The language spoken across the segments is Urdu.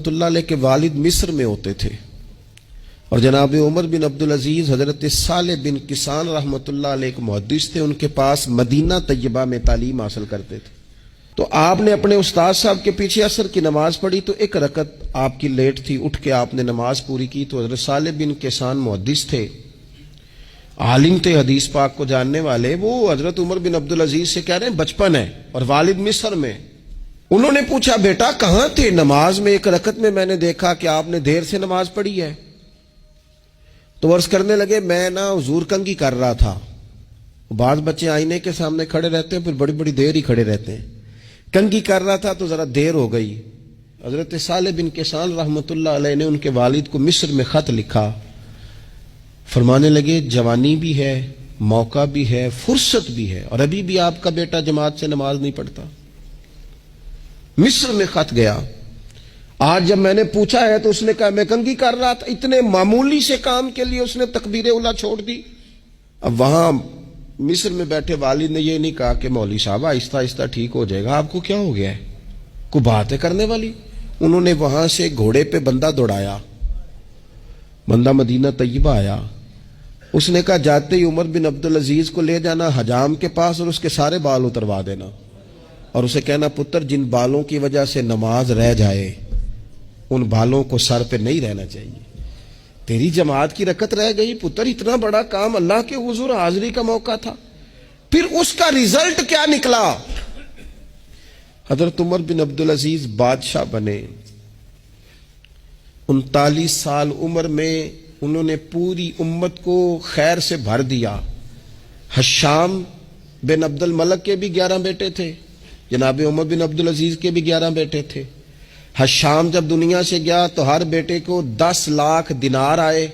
رحمۃ اللہ علیہ کے والد مصر میں ہوتے تھے، اور جناب عمر بن عبدالعزیز حضرت صالح بن کسان رحمۃ اللہ علیہ کے محدث تھے، ان کے پاس مدینہ طیبہ میں تعلیم حاصل کرتے تھے۔ تو آپ نے اپنے استاد صاحب کے پیچھے عصر کی نماز پڑھی، تو ایک رکعت آپ کی لیٹ تھی، اٹھ کے آپ نے نماز پوری کی۔ تو حضرت صالح بن کسان محدث تھے، عالم تھے، حدیث پاک کو جاننے والے، وہ حضرت عمر بن عبدالعزیز سے کہہ رہے ہیں بچپن ہے اور والد مصر میں۔ انہوں نے پوچھا بیٹا کہاں تھے نماز میں؟ ایک رکعت میں نے دیکھا کہ آپ نے دیر سے نماز پڑھی ہے۔ تو عرض کرنے لگے میں حضور کنگھی کر رہا تھا۔ بعض بچے آئینے کے سامنے کھڑے رہتے ہیں، پھر بڑی بڑی دیر ہی کھڑے رہتے ہیں۔ کنگھی کر رہا تھا تو ذرا دیر ہو گئی۔ حضرت صالح بن کسان رحمۃ اللہ علیہ نے ان کے والد کو مصر میں خط لکھا، فرمانے لگے جوانی بھی ہے، موقع بھی ہے، فرصت بھی ہے، اور ابھی بھی آپ کا بیٹا جماعت سے نماز نہیں پڑھتا۔ مصر میں خط گیا۔ آج جب میں نے پوچھا ہے تو اس نے کہا میں کنگھی کر رہا تھا۔ اتنے معمولی سے کام کے لیے اس نے تکبیر اولیٰ چھوڑ دی۔ اب وہاں مصر میں بیٹھے والد نے یہ نہیں کہا کہ مولوی صاحب آہستہ آہستہ ٹھیک ہو جائے گا، آپ کو کیا ہو گیا ہے، کوئی بات ہے کرنے والی؟ انہوں نے وہاں سے گھوڑے پہ بندہ دوڑایا، بندہ مدینہ طیبہ آیا۔ اس نے کہا جاتے ہی عمر بن عبدالعزیز کو لے جانا حجام کے پاس اور اس کے سارے بال اتروا دینا، اور اسے کہنا پتر جن بالوں کی وجہ سے نماز رہ جائے ان بالوں کو سر پہ نہیں رہنا چاہیے۔ تیری جماعت کی رکعت رہ گئی پتر، اتنا بڑا کام، اللہ کے حضور حاضری کا موقع تھا۔ پھر اس کا ریزلٹ کیا نکلا؟ حضرت عمر بن عبدالعزیز بادشاہ بنے۔ 39 سال عمر میں انہوں نے پوری امت کو خیر سے بھر دیا۔ حشام بن عبد الملک کے بھی 11 بیٹے تھے، جناب عمر بن عبدالعزیز کے بھی 11 بیٹے تھے۔ حشام جب دنیا سے گیا تو ہر بیٹے کو 10 لاکھ دینار آئے،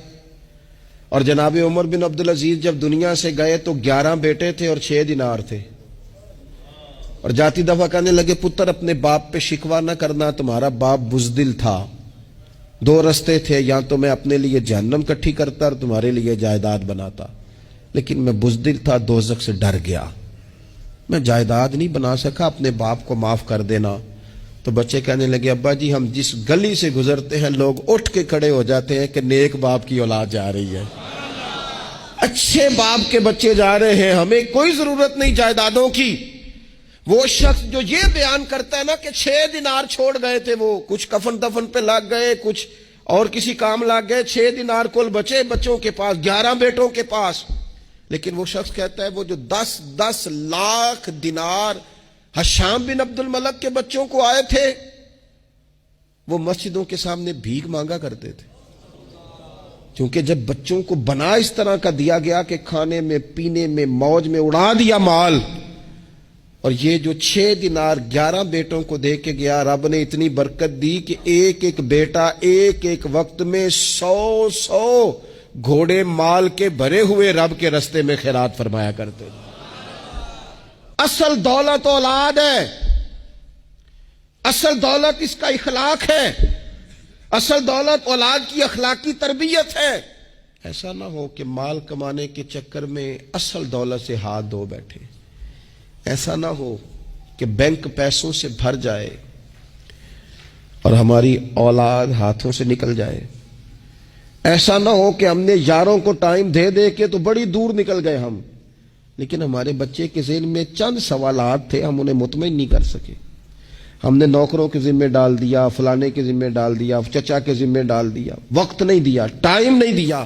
اور جناب عمر بن عبدالعزیز جب دنیا سے گئے تو 11 بیٹے تھے اور 6 دینار تھے۔ اور جاتی دفعہ کہنے لگے پتر اپنے باپ پہ شکوہ نہ کرنا، تمہارا باپ بزدل تھا، 2 رستے تھے، یا تو میں اپنے لیے جہنم کٹھی کرتا اور تمہارے لیے جائیداد بناتا، لیکن میں بزدل تھا، دوزخ سے ڈر گیا، میں جائیداد نہیں بنا سکا، اپنے باپ کو معاف کر دینا۔ تو بچے کہنے لگے ابا جی ہم جس گلی سے گزرتے ہیں لوگ اٹھ کے کھڑے ہو جاتے ہیں کہ نیک باپ کی اولاد جا رہی ہے، اچھے باپ کے بچے جا رہے ہیں، ہمیں کوئی ضرورت نہیں جائیدادوں کی۔ وہ شخص جو یہ بیان کرتا ہے نا کہ 6 دینار چھوڑ گئے تھے، وہ کچھ کفن دفن پہ لگ گئے، کچھ اور کسی کام لگ گئے، 6 دینار کل بچے بچوں کے پاس، 11 بیٹوں کے پاس۔ لیکن وہ شخص کہتا ہے وہ جو 10 لاکھ دینار حشام بن عبد الملک کے بچوں کو آئے تھے، وہ مسجدوں کے سامنے بھیک مانگا کرتے تھے، کیونکہ جب بچوں کو بنا اس طرح کا دیا گیا کہ کھانے میں پینے میں موج میں اڑا دیا مال، اور یہ جو 6 دینار 11 بیٹوں کو دے کے گیا، رب نے اتنی برکت دی کہ ایک ایک بیٹا ایک ایک وقت میں 100 گھوڑے مال کے بھرے ہوئے رب کے رستے میں خیرات فرمایا کرتے تھے۔ اصل دولت اولاد ہے، اصل دولت اس کا اخلاق ہے، اصل دولت اولاد کی اخلاقی تربیت ہے۔ ایسا نہ ہو کہ مال کمانے کے چکر میں اصل دولت سے ہاتھ دھو بیٹھے، ایسا نہ ہو کہ بینک پیسوں سے بھر جائے اور ہماری اولاد ہاتھوں سے نکل جائے، ایسا نہ ہو کہ ہم نے یاروں کو ٹائم دے دے کے تو بڑی دور نکل گئے ہم، لیکن ہمارے بچے کے ذہن میں چند سوالات تھے، ہم انہیں مطمئن نہیں کر سکے، ہم نے نوکروں کے ذمہ ڈال دیا، فلانے کے ذمہ ڈال دیا، چچا کے ذمہ ڈال دیا، وقت نہیں دیا، ٹائم نہیں دیا۔